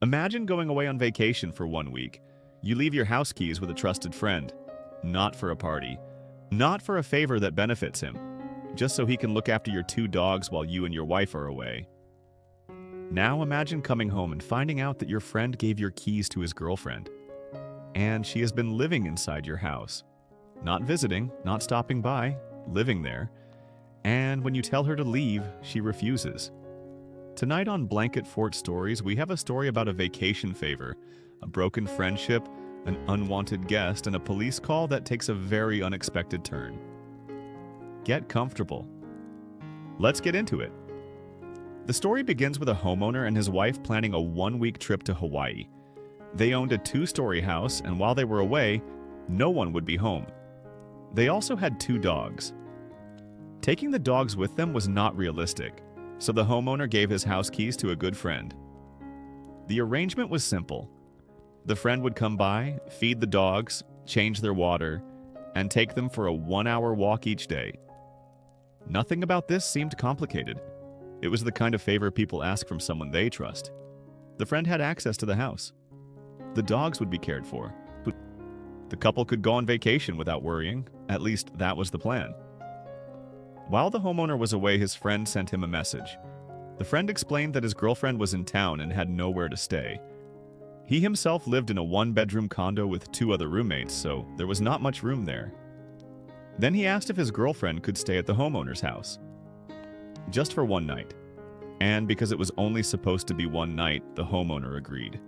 Imagine going away on vacation for 1 week. You leave your house keys with a trusted friend. Not for a party. Not for a favor that benefits him. Just so he can look after your 2 dogs while you and your wife are away. Now imagine coming home and finding out that your friend gave your keys to his girlfriend. And she has been living inside your house. Not visiting, not stopping by, living there. And when you tell her to leave, she refuses. Tonight on Blanket Fort Stories, we have a story about a vacation favor, a broken friendship, an unwanted guest, and a police call that takes a very unexpected turn. Get comfortable. Let's get into it. The story begins with a homeowner and his wife planning a 1-week trip to Hawaii. They owned a 2-story house, and while they were away, no one would be home. They also had 2 dogs. Taking the dogs with them was not realistic, so the homeowner gave his house keys to a good friend. The arrangement was simple. The friend would come by, feed the dogs, change their water, and take them for a 1-hour walk each day. Nothing about this seemed complicated. It was the kind of favor people ask from someone they trust. The friend had access to the house. The dogs would be cared for. The couple could go on vacation without worrying. At least that was the plan. While the homeowner was away, his friend sent him a message. The friend explained that his girlfriend was in town and had nowhere to stay. He himself lived in a 1-bedroom condo with 2 other roommates, so there was not much room there. Then he asked if his girlfriend could stay at the homeowner's house. Just for 1 night. And because it was only supposed to be 1 night, the homeowner agreed.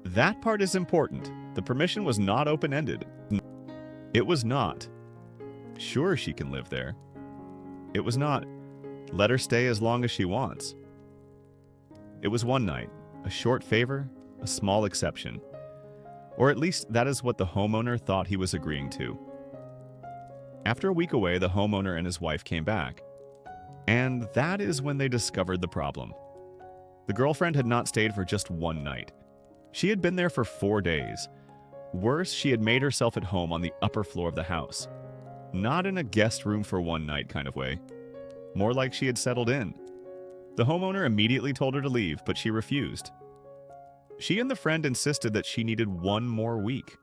That part is important. The permission was not open-ended. It was not. Sure, she can live there. It was not. Let her stay as long as she wants. It was 1 night, a short favor, a small exception. Or at least that is what the homeowner thought he was agreeing to. After a week away, the homeowner and his wife came back. And that is when they discovered the problem. The girlfriend had not stayed for just 1 night. She had been there for 4 days. Worse, she had made herself at home on the upper floor of the house. Not in a guest room for 1 night kind of way. More like she had settled in. The homeowner immediately told her to leave, but she refused. She and the friend insisted that she needed 1 more week.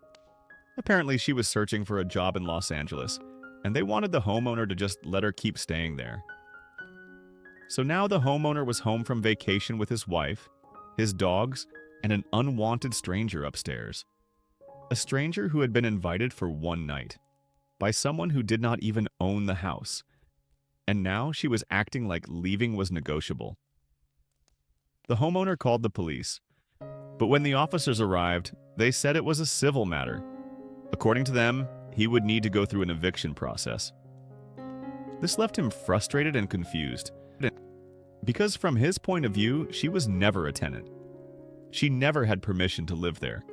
Apparently, she was searching for a job in Los Angeles, and they wanted the homeowner to just let her keep staying there. So now the homeowner was home from vacation with his wife, his dogs, and an unwanted stranger upstairs. A stranger who had been invited for 1 night by someone who did not even own the house. And now she was acting like leaving was negotiable. The homeowner called the police, but when the officers arrived, they said it was a civil matter. According to them, he would need to go through an eviction process. This left him frustrated and confused, because from his point of view, she was never a tenant. She never had permission to live there.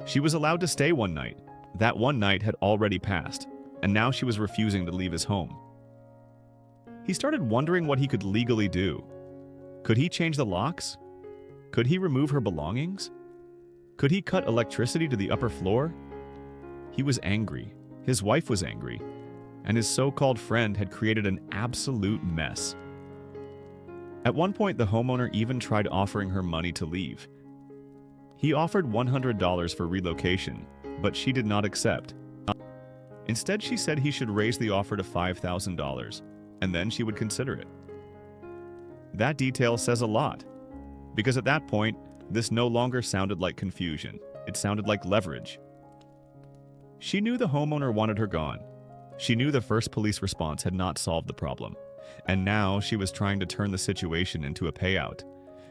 She was allowed to stay 1 night. That 1 night had already passed, and now she was refusing to leave his home. He started wondering what he could legally do. Could he change the locks? Could he remove her belongings? Could he cut electricity to the upper floor? He was angry. His wife was angry. And his so-called friend had created an absolute mess. At one point, the homeowner even tried offering her money to leave. He offered $100 for relocation, but she did not accept. Instead, she said he should raise the offer to $5,000, and then she would consider it. That detail says a lot, because at that point, this no longer sounded like confusion. It sounded like leverage. She knew the homeowner wanted her gone. She knew the first police response had not solved the problem, and now she was trying to turn the situation into a payout.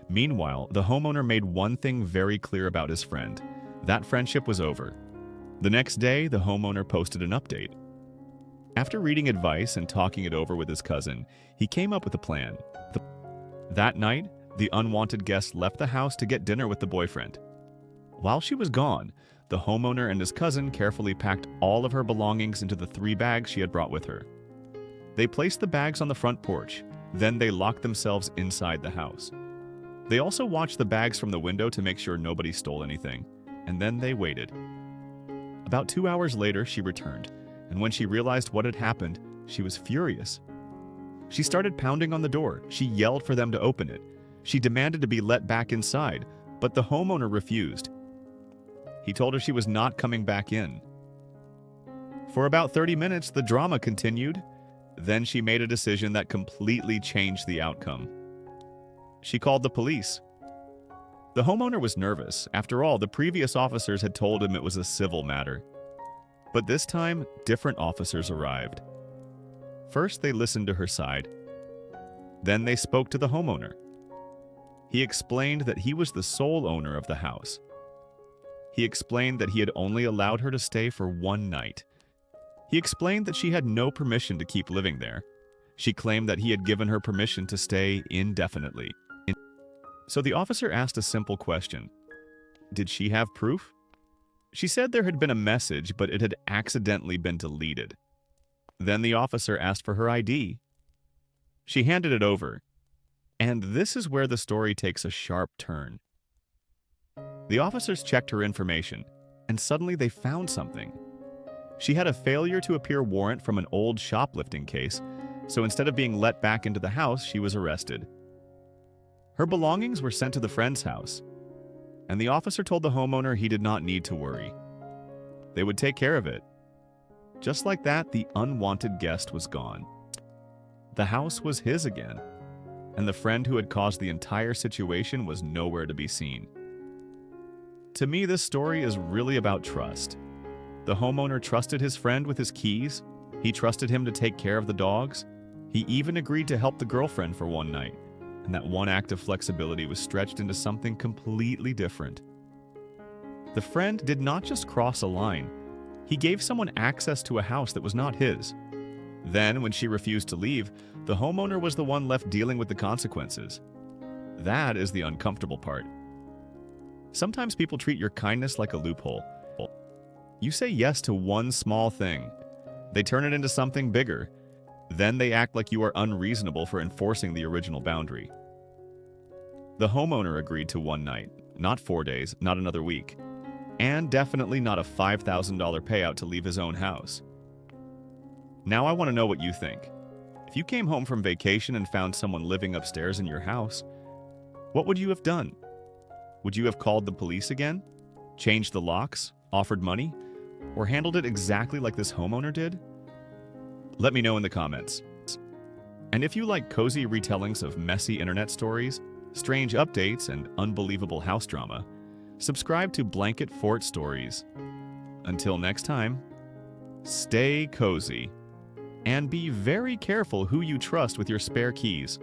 Meanwhile, the homeowner made one thing very clear about his friend. That friendship was over. The next day, the homeowner posted an update. After reading advice and talking it over with his cousin, he came up with a plan. That night, the unwanted guest left the house to get dinner with the boyfriend. While she was gone, the homeowner and his cousin carefully packed all of her belongings into the 3 bags she had brought with her. They placed the bags on the front porch, then they locked themselves inside the house. They also watched the bags from the window to make sure nobody stole anything, and then they waited. About 2 hours later, she returned, and when she realized what had happened, she was furious. She started pounding on the door. She yelled for them to open it. She demanded to be let back inside, but the homeowner refused. He told her she was not coming back in. For about 30 minutes, the drama continued. Then she made a decision that completely changed the outcome. She called the police. The homeowner was nervous. After all, the previous officers had told him it was a civil matter. But this time, different officers arrived. First, they listened to her side. Then they spoke to the homeowner. He explained that he was the sole owner of the house. He explained that he had only allowed her to stay for one night. He explained that she had no permission to keep living there. She claimed that he had given her permission to stay indefinitely. So the officer asked a simple question. Did she have proof? She said there had been a message, but it had accidentally been deleted. Then the officer asked for her ID. She handed it over. And this is where the story takes a sharp turn. The officers checked her information, and suddenly they found something. She had a failure to appear warrant from an old shoplifting case, so instead of being let back into the house, she was arrested. Her belongings were sent to the friend's house, and the officer told the homeowner he did not need to worry. They would take care of it. Just like that, the unwanted guest was gone. The house was his again, and the friend who had caused the entire situation was nowhere to be seen. To me, this story is really about trust. The homeowner trusted his friend with his keys. He trusted him to take care of the dogs. He even agreed to help the girlfriend for one night. And that one act of flexibility was stretched into something completely different. The friend did not just cross a line. He gave someone access to a house that was not his. Then, when she refused to leave, the homeowner was the one left dealing with the consequences. That is the uncomfortable part. Sometimes people treat your kindness like a loophole. You say yes to one small thing. They turn it into something bigger. Then they act like you are unreasonable for enforcing the original boundary. The homeowner agreed to one night, not 4 days, not another week, and definitely not a $5,000 payout to leave his own house. Now I want to know what you think. If you came home from vacation and found someone living upstairs in your house, what would you have done? Would you have called the police again? Changed the locks? Offered money? Or handled it exactly like this homeowner did? Let me know in the comments. And if you like cozy retellings of messy internet stories, strange updates, and unbelievable house drama, subscribe to Blanket Fort Stories. Until next time, stay cozy and be very careful who you trust with your spare keys.